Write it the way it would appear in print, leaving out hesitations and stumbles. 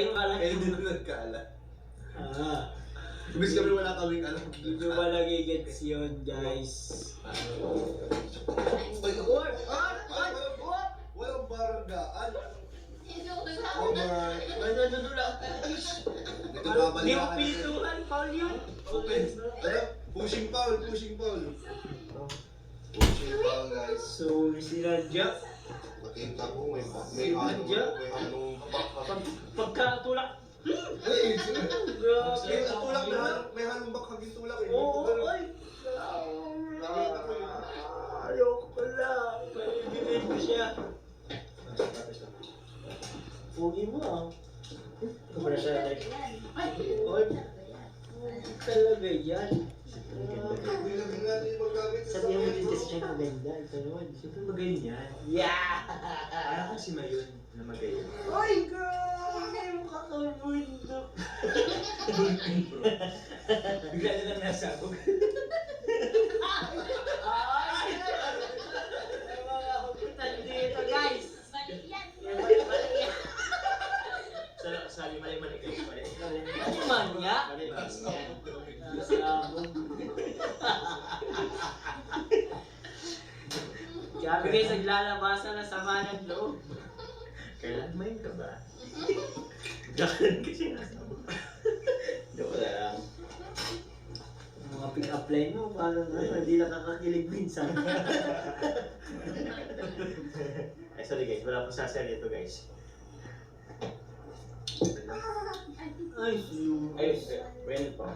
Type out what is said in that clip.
Yung alam Kayo din na nagkaalam. Ah, Ibig kami wala kaming alam. hindi ba nagigets yun, guys? Walang baranggaan. Hindi mo pinituhan, Paul yun. Open. Ano? Pushing foul, pushing foul. Pushing foul, guys. So, si Radja, Nakita ko may anong pagkatulak. Hey, Grabe. tulak may halong bakhagin tulak eh. Oo, ay. Ayoko pala. Paibilin ko siya. Pugi mo ah. Kumara siya like, oy, talaga yan. Sabihan mo din kasi siya maganda. Ito naman. Siyempre maganyan. Yeah! Parang kasi mayon na magayon. Oy, girl! Hindi mo kakabundok. Bigla na lang nasabog. Ay! May mga hukutan dito, guys. Sali mali kayo pare. Ano man ya? Mali. Grabe guys, naglalabasan na sama ng loob. Kailan main ka ba? Gano'n kasi nasabog. Joke lang. Mga pick-up line mo, parang hindi nakakakilig minsan. Ay sorry guys, wala pong saserye to guys. Ay, siyo. Ay, well pa.